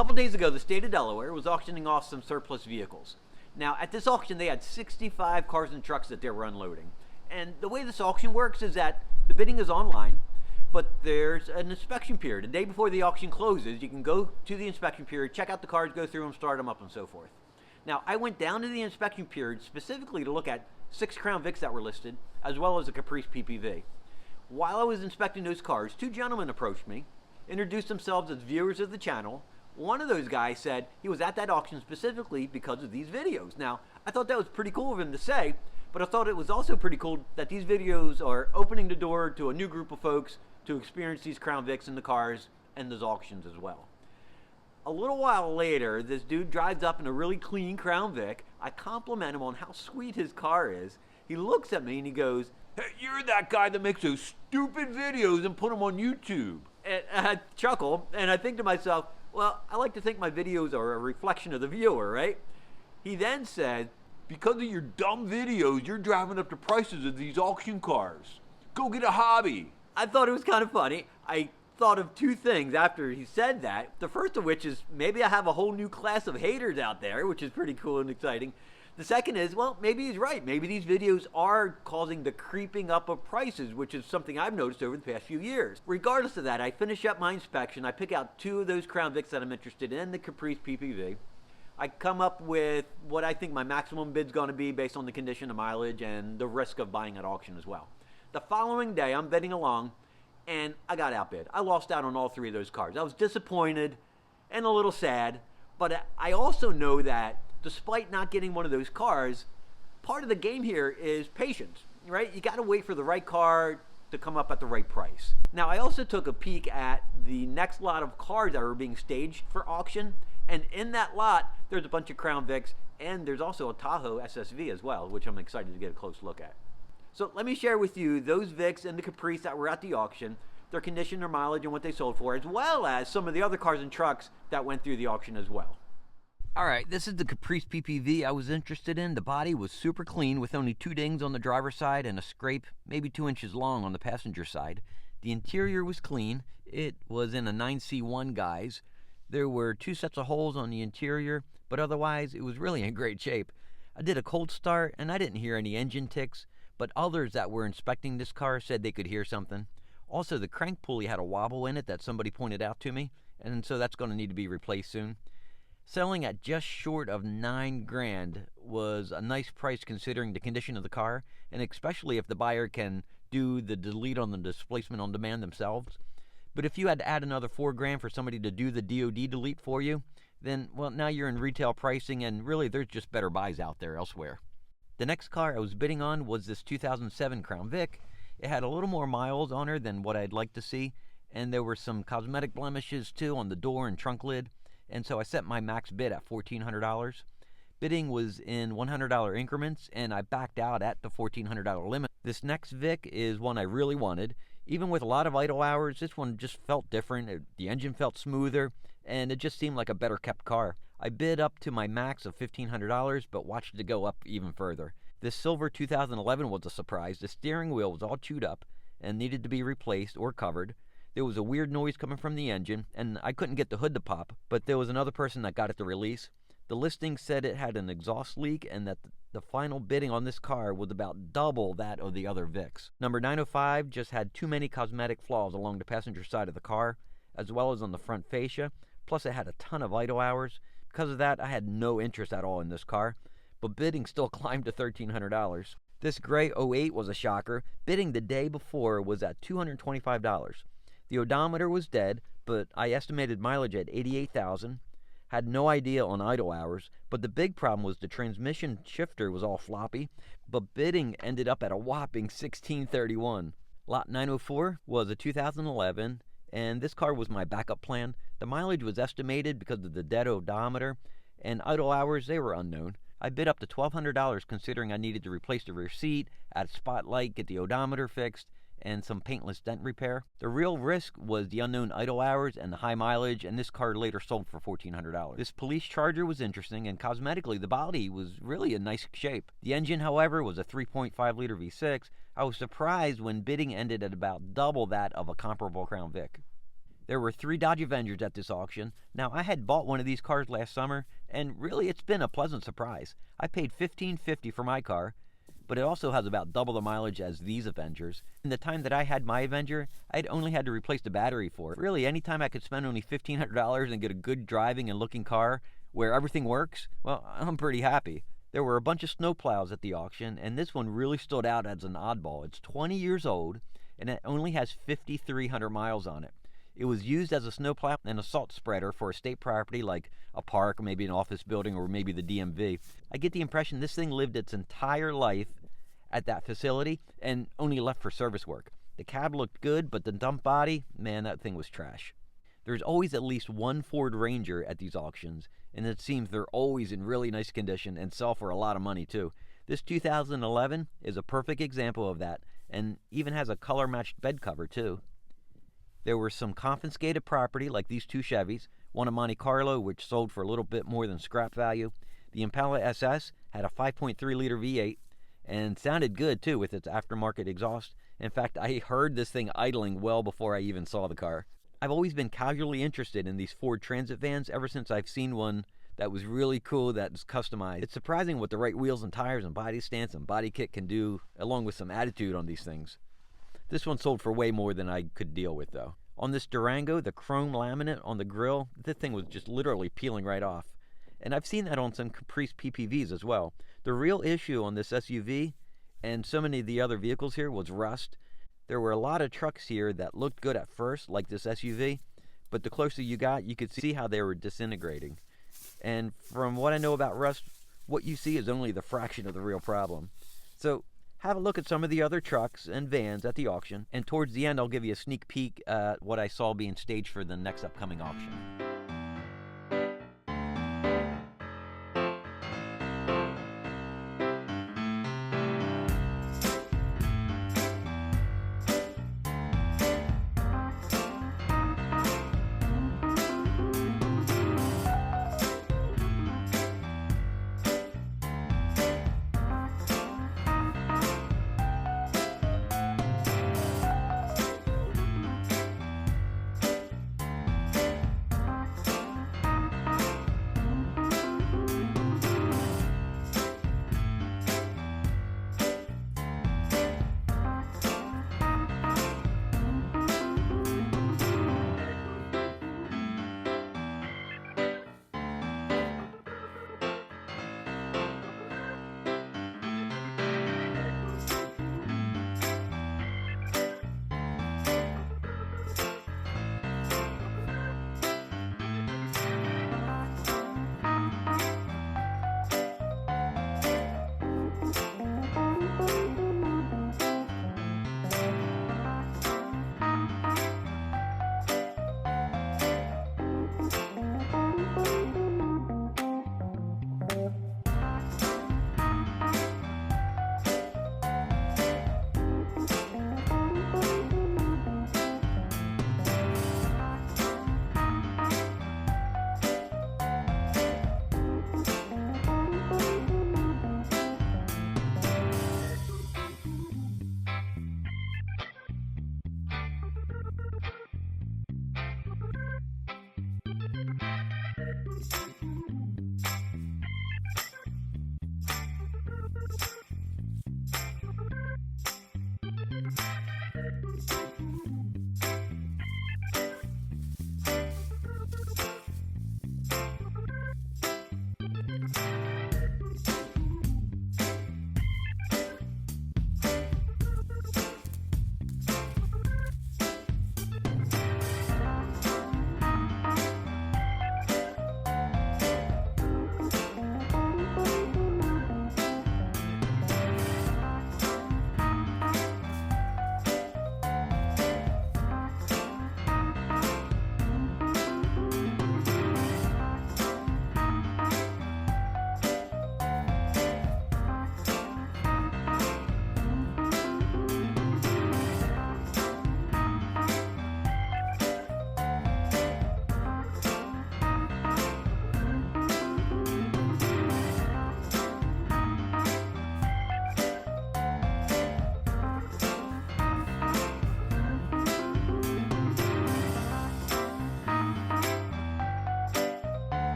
couple days ago, the state of Delaware was auctioning off some surplus vehicles. Now, at this auction, they had 65 cars and trucks that they were unloading. And the way this auction works is that the bidding is online, but there's an inspection period. The day before the auction closes, you can go to the inspection period, check out the cars, go through them, start them up, and so forth. Now, I went down to the inspection period specifically to look at 6 Crown Vics that were listed, as well as a Caprice PPV. While I was inspecting those cars, 2 gentlemen approached me, introduced themselves as viewers of the channel. One of those guys said he was at that auction specifically because of these videos. Now, I thought that was pretty cool of him to say, but I thought it was also pretty cool that these videos are opening the door to a new group of folks to experience these Crown Vics in the cars and those auctions as well. A little while later, this dude drives up in a really clean Crown Vic. I compliment him on how sweet his car is. He looks at me and he goes, "Hey, you're that guy that makes those stupid videos and put them on YouTube." And I chuckle and I think to myself, well, I like to think my videos are a reflection of the viewer, right? He then said, "Because of your dumb videos, you're driving up the prices of these auction cars. Go get a hobby." I thought it was kind of funny. I thought of 2 things after he said that. The first of which is maybe I have a whole new class of haters out there, which is pretty cool and exciting. The second is, well, maybe he's right. Maybe these videos are causing the creeping up of prices, which is something I've noticed over the past few years. Regardless of that, I finish up my inspection. I pick out 2 of those Crown Vics that I'm interested in, the Caprice PPV. I come up with what I think my maximum bid's going to be based on the condition, the mileage, and the risk of buying at auction as well. The following day, I'm bidding along, and I got outbid. I lost out on all 3 of those cars. I was disappointed and a little sad, but I also know that despite not getting one of those cars, part of the game here is patience, right? You got to wait for the right car to come up at the right price. Now, I also took a peek at the next lot of cars that were being staged for auction, and in that lot, there's a bunch of Crown Vics, and there's also a Tahoe SSV as well, which I'm excited to get a close look at. So let me share with you those Vics and the Caprice that were at the auction, their condition, their mileage, and what they sold for, as well as some of the other cars and trucks that went through the auction as well. Alright, this is the Caprice PPV I was interested in. The body was super clean with only 2 dings on the driver's side and a scrape maybe 2 inches long on the passenger side. The interior was clean. It was in a 9C1 guise. There were 2 sets of holes on the interior, but otherwise it was really in great shape. I did a cold start and I didn't hear any engine ticks, but others that were inspecting this car said they could hear something. Also, the crank pulley had a wobble in it that somebody pointed out to me, and so that's going to need to be replaced soon. Selling at just short of $9 grand was a nice price considering the condition of the car, and especially if the buyer can do the delete on the displacement on demand themselves. But if you had to add another $4 grand for somebody to do the DOD delete for you, then, well, now you're in retail pricing, and really there's just better buys out there elsewhere. The next car I was bidding on was this 2007 Crown Vic. It had a little more miles on her than what I'd like to see, and there were some cosmetic blemishes too on the door and trunk lid, and so I set my max bid at $1,400. Bidding was in $100 increments, and I backed out at the $1,400 limit. This next Vic is one I really wanted. Even with a lot of idle hours, this one just felt different. The engine felt smoother, and it just seemed like a better kept car. I bid up to my max of $1,500, but watched it go up even further. This silver 2011 was a surprise. The steering wheel was all chewed up and needed to be replaced or covered. There was a weird noise coming from the engine, and I couldn't get the hood to pop, but there was another person that got it to release. The listing said it had an exhaust leak and that the final bidding on this car was about double that of the other Vics. Number 905 just had too many cosmetic flaws along the passenger side of the car, as well as on the front fascia, plus it had a ton of idle hours. Because of that, I had no interest at all in this car, but bidding still climbed to $1,300. This gray '08 was a shocker. Bidding the day before was at $225. The odometer was dead, but I estimated mileage at 88,000. Had no idea on idle hours, but the big problem was the transmission shifter was all floppy, but bidding ended up at a whopping $1,631. Lot 904 was a 2011, and this car was my backup plan. The mileage was estimated because of the dead odometer, and idle hours, they were unknown. I bid up to $1,200 considering I needed to replace the rear seat, add a spotlight, get the odometer fixed, and some paintless dent repair. The real risk was the unknown idle hours and the high mileage, and this car later sold for $1,400. This police charger was interesting, and cosmetically the body was really in nice shape. The engine, however, was a 3.5-liter V6. I was surprised when bidding ended at about double that of a comparable Crown Vic. There were 3 Dodge Avengers at this auction. Now, I had bought one of these cars last summer, and really it's been a pleasant surprise. I paid $15.50 for my car, but it also has about double the mileage as these Avengers. In the time that I had my Avenger, I'd only had to replace the battery for it. Really, anytime I could spend only $1,500 and get a good driving and looking car where everything works, well, I'm pretty happy. There were a bunch of snowplows at the auction, and this one really stood out as an oddball. It's 20 years old, and it only has 5,300 miles on it. It was used as a snowplow and a salt spreader for a state property like a park, maybe an office building, or maybe the DMV. I get the impression this thing lived its entire life at that facility and only left for service work. The cab looked good, but the dump body, man, that thing was trash. There's always at least one Ford Ranger at these auctions, and it seems they're always in really nice condition and sell for a lot of money too. This 2011 is a perfect example of that, and even has a color-matched bed cover too. There were some confiscated property like these 2 Chevys, one in Monte Carlo which sold for a little bit more than scrap value. The Impala SS had a 5.3 liter V8 and sounded good too with its aftermarket exhaust. In fact, I heard this thing idling well before I even saw the car. I've always been casually interested in these Ford Transit vans ever since I've seen one that was really cool, that's customized. It's surprising what the right wheels and tires and body stance and body kit can do, along with some attitude on these things. This one sold for way more than I could deal with though. On this Durango, the chrome laminate on the grille, this thing was just literally peeling right off. And I've seen that on some Caprice PPVs as well. The real issue on this SUV and so many of the other vehicles here was rust. There were a lot of trucks here that looked good at first, like this SUV, but the closer you got, you could see how they were disintegrating. And from what I know about rust, what you see is only the fraction of the real problem. So have a look at some of the other trucks and vans at the auction, and towards the end I'll give you a sneak peek at what I saw being staged for the next upcoming auction.